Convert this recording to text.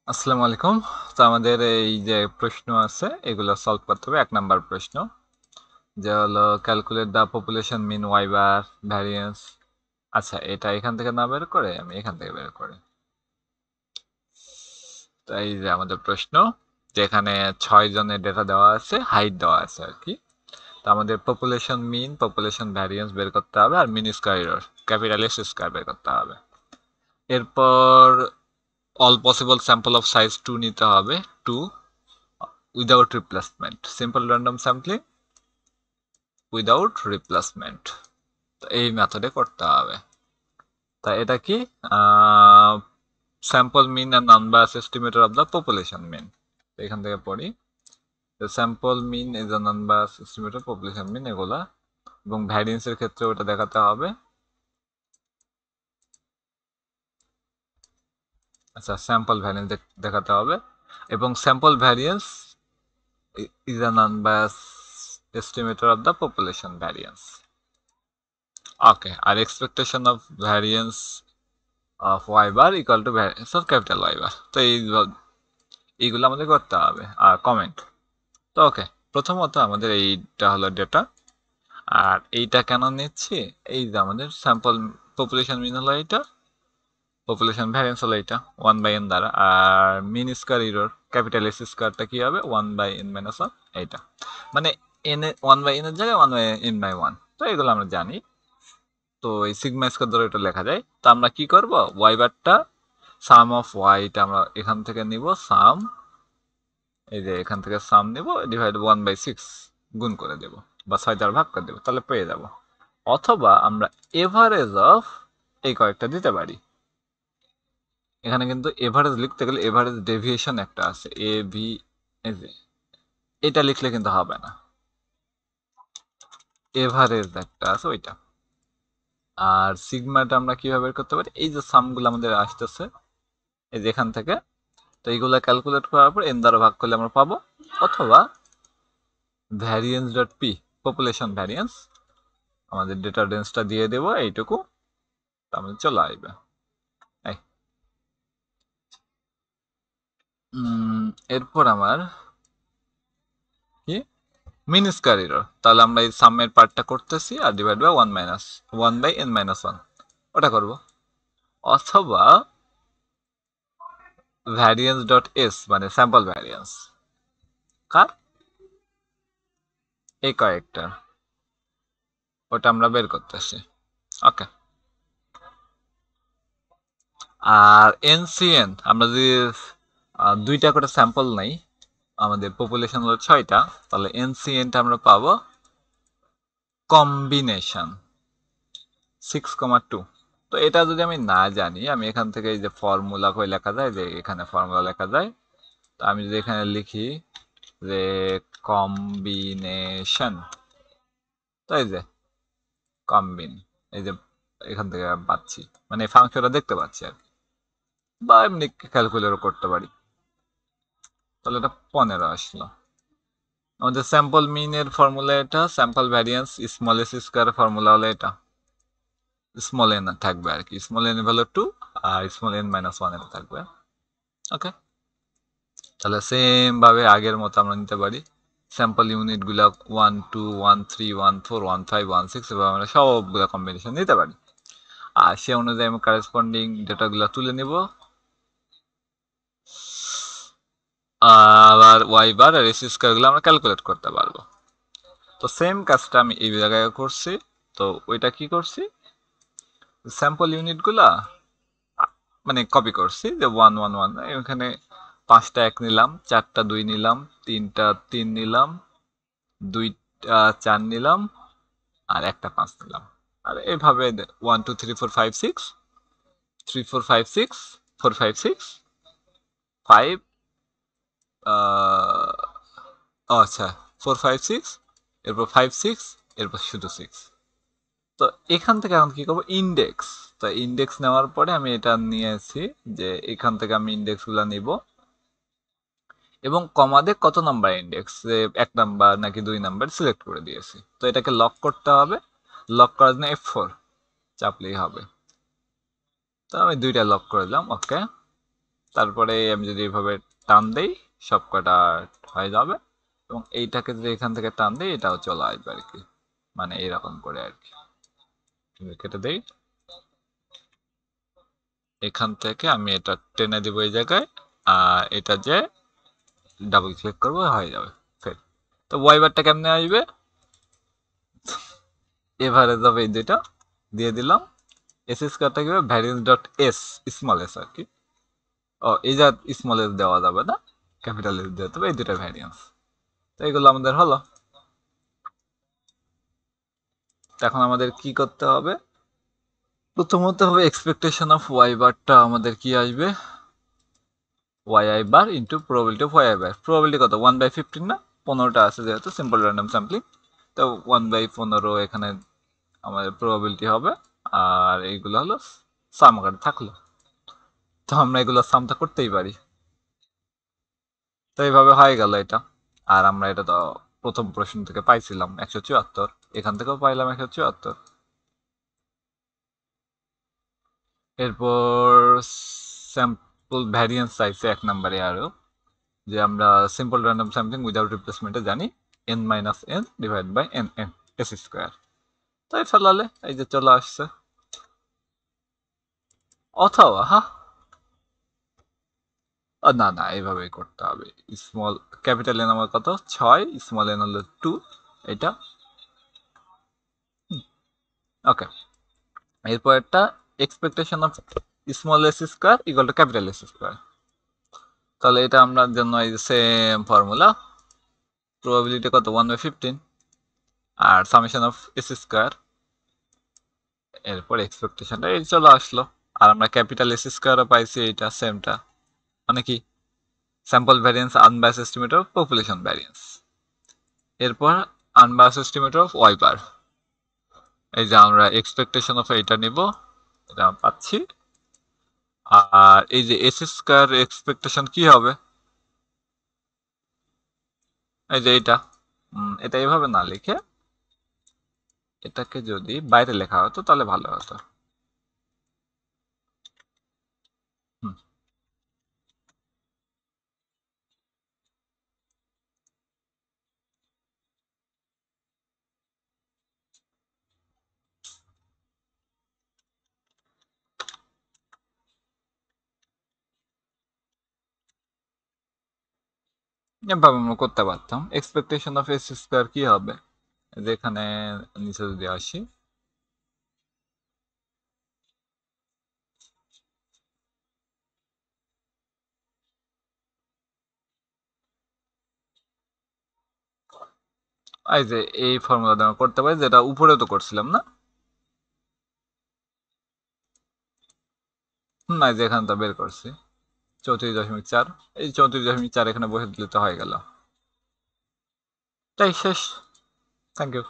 আসসালামু আলাইকুম। তো আমাদের এই যে প্রশ্ন আছে এগুলো সলভ করতে হবে। 1 নাম্বার প্রশ্ন যে হলো calculate the population mean Y bar variance. আচ্ছা, এটা এখান থেকে না বের করে আমি এখান থেকে বের করি। তো এই যে আমাদের প্রশ্ন, যে এখানে 6 জনের ডেটা দেওয়া আছে, হাইট দেওয়া আছে আর কি। তো আমাদের পপুলেশন মিন, পপুলেশন ভ্যারিয়েন্স বের করতে হবে, আর mean square error capital S square বের করতে হবে। এরপর all possible sample of size 2 নিতে হবে, 2 without replacement, simple random sampling without replacement. তো এই মেথডে করতে হবে। তা এটা কি? Sample mean and non bias estimator of the population mean. এখান থেকে পড়ি, sample mean is a non bias estimator population mean, এগুলা। এবং ভ্যারিয়েন্সের ক্ষেত্রে ওটা দেখাতে হবে। আচ্ছা, স্যাম্পল ভ্যারিয়েন্স দেখাতে হবে, এবং sample variance is a non bias estimator of the population variance. Okay, আর expectation of variance of Y bar equal to variance of capital Y bar. তো এইগুলো আমাদের করতে হবে, আর কমেন্ট। তো ওকে, প্রথমত আমাদের এইটা হলো ডেটা। আর এইটা কেন নিচ্ছি? এই যে আমাদের স্যাম্পল পপুলেশন মিন হলো এইটা, পপুলেশন ভ্যারিয়েন্স হলো এইটা 1/n দ্বারা, আর mean square error capital S স্কয়ারটা কি হবে 1/n-1, এইটা মানে এন 1/n এর জায়গায় 1/n/1। তো এগুলো আমরা জানি। তো এই সিগমা স্কয়ার ধরে এটা লেখা যায়। তো আমরা কি করব, ওয়াই বারটা সাম অফ ওয়াইটা আমরা এখান থেকে নিব, সাম, এই যে এখান থেকে সাম নিব, ডিভাইড 1/6 গুণ করে দেব, বা 6 দ্বারা ভাগ করে দেব, তাহলে পেয়ে যাব। অথবা আমরা এভারেজ অফ এই কয়েকটা দিতে পারি। এখানে কিন্তু এভারেজ লিখতে গেলে এভারেজ ডেভিয়েশন একটা আছে, এ ভি, এটা লিখলে কিন্তু হবে না, এভারেজ একটা আছে ওইটা। আর সিগমাটা আমরা কিভাবে বের করতে পারি, এই যে সামগুলো আমাদের আসতেছে এই যে এখান থেকে, তো এইগুলো ক্যালকুলেট করার পর এন দ্বারা ভাগ করলে আমরা পাবো। অথবা variance dot P, population variance, আমাদের ডেটা রেঞ্জটা দিয়ে দেবো এইটুকু, আমাদের চলে আসবে। এই এরপর আমার কি, মিন স্কয়ার এরর, তাহলে আমরা এই সামের পার্টটা করতেছি আর ডিভাইড বাই 1/n-1 ওটা করব। অথবা ভ্যারিয়েন্স ডট এস, মানে স্যাম্পল ভ্যারিয়েন্স কার, এই কয়েকটা, ওটা আমরা বের করতেছি। ওকে, আর এনসিএন আমরা যদি 2টা করে স্যাম্পল নেই, আমাদের পপুলেশন হলো 6টা, তাহলে এনসিএনটা আমরা পাবো কম্বিনেশন 6,2। তো এটা যদি আমি না জানি, আমি এখান থেকে এই যে ফর্মুলা কই লেখা যায়, যে এখানে ফর্মুলা লেখা যায়, তো আমি যদি এখানে লিখি যে কম্বিনেশন, তো এই যে কম্বিন, এই যে এখান থেকে পাচ্ছি, মানে ফাংশনটা দেখতে পাচ্ছি আর কি। বা এমনি ক্যালকুলেটর করতে পারি, তাহলে এটা 15 আসলো। আমাদের স্যাম্পল মিন এর ফর্মুলা এটা, sample variance small S square formula হলো এটা, স্মল এন থাকবে আর কি, স্মল এন ভ্যালু 2 আর স্মল n-1 এটা থাকবে। ওকে, তাহলে সেম ভাবে আগের মতো আমরা নিতে পারি স্যাম্পল ইউনিট গুলা 1 2 1 3 1 4 1 5 1 6, এভাবে আমরা সবগুলা কম্বিনেশন নিতে পারি। আর সে অনুযায়ী আমি কারেসপন্ডিং ডেটাগুলো তুলে নিব, আবার ওয়াই বার আর এস স্কয়ার গুলো আমরা ক্যালকুলেট করতে পারবো। তো সেম কাজটা আমি এই জায়গায় করছি। তো ওইটা কি করছি, স্যাম্পল ইউনিট গুলা মানে কপি করছি, যে 1 1 1, এখানে 5টা 1 নিলাম, 4টা 2 নিলাম, 3টা 3 নিলাম, 2টা 4 নিলাম, আর একটা 5 নিলাম। আর এইভাবে 1 2 3 4 5 6, 3 4 5 6, 4 5 6 5, আচ্ছা 4 5 6, এরপর 5 6, এরপর শুধু 6। তো এখান থেকে এখন কি করবো, ইন্ডেক্স। তো ইন্ডেক্স নেওয়ার পরে আমি এটা নিয়েছি, যে এখান থেকে আমি ইন্ডেক্স গুলা নিব, এবং কমাদে কত নাম্বার ইন্ডেক্স, 1 নাম্বার নাকি 2 নাম্বার সিলেক্ট করে দিয়েছি। তো এটাকে লক করতে হবে, লক করার জন্য F4 চাপলেই হবে। তো আমি 2টা লক করে দিলাম। ওকে, তারপরে আমি যদি এইভাবে টান দেই সব কটা হয়ে যাবে, এবং এইটাকে যদি এখান থেকে টান দিই এটাও চলে আসবে আর কি, মানে এরকম করে আর কি। কেটে দেই, এখান থেকে আমি এটা টেনে দিব এই জায়গায়, আর এটা যে ডাবল ক্লিক করবো হয়ে যাবে ফের। তো ওয়াইবারটা কেমনে আসবে, এভারেজ হবে এই দুইটা দিয়ে দিলাম, এস স্কোয়ারটা কি হবে variance dot S, small S আর কি। ও এই যা স্মল এস দেওয়া যাবে না, ক্যাপিটাল এস দিতে হবে, এই দুটা ভ্যারিয়েন্স। তো এগুলো আমাদের হলো। এখন আমাদের কি করতে হবে, প্রথমত হবে এক্সপেকটেশন অফ ওয়াই বারটা আমাদের কি আসবে, Y I bar into probability of Y I bar. Probability কত 1/15 না, 15টা আছে যেহেতু সিম্পল র্যান্ডম স্যাম্পলিং, তো 1/15 এখানে আমাদের প্রবাবিলিটি হবে। আর এইগুলো হলো সাম আকারে থাকলো, তো আমরা এগুলো সামটা করতেই পারি। তো এইভাবে হয়ে গেল এটা। আর আমরা এটা তো প্রথম প্রশ্ন থেকে পাইছিলাম 174, এখান থেকেও পাইলাম 174। এরপর স্যাম্পল ভ্যারিয়েন্স চাইছে 1 নম্বরে আরো, যে আমরা সিম্পল র্যান্ডম স্যাম্পলিং উইদাউট রিপ্লেসমেন্টে জানি n minus n divide by n n s square. তাই ফেলালে এই যে চলে আসছে। অথবা না না এইভাবেই করতে হবে, স্মল ক্যাপিটাল এন আমার কত 6, স্মল এন হলো 2, এটা ওকে। এরপর একটা expectation of small S square equal to capital S square. তাহলে এটা আমরা জন্য এই সেম ফর্মুলা, প্রবাবিলিটি কত 1/15 আর সামেশন অফ এস স্কোয়ার, এরপর এক্সপেকটেশনটা এই চলে আসলো। আর আমরা ক্যাপিটাল এস স্কোয়ারও পাইছি, এইটা সেমটা, মানে কি sample variance unbiased estimate of population variance. এরপর আনবায়াস এস্টিমেট অফ ওয়াই বার, এই যে আমরা এক্সপেকটেশন অফ এইটা নিব, এটা পাচ্ছি। আর এই যে এস স্কোয়ার এক্সপেকটেশন কি হবে, এই যে এটা এটা এইভাবে না লিখে এটাকে যদি বাইরে লেখা হতো তাহলে ভালো হতো। এভাবে আমরা করতে পারতাম। এক্সপেকটেশন অফ এস স্কোয়ার কি হবে, যেখানে নিচে যদি আসি, এই যে এই ফর্মুলা আমরা করতে পারি, যেটা উপরে তো করছিলাম না, না যে এখানে তো বের করছি 34.4, এই 34.4 এখানে বসে দিলে তো হয়ে গেল। তাই শেষ। Thank you.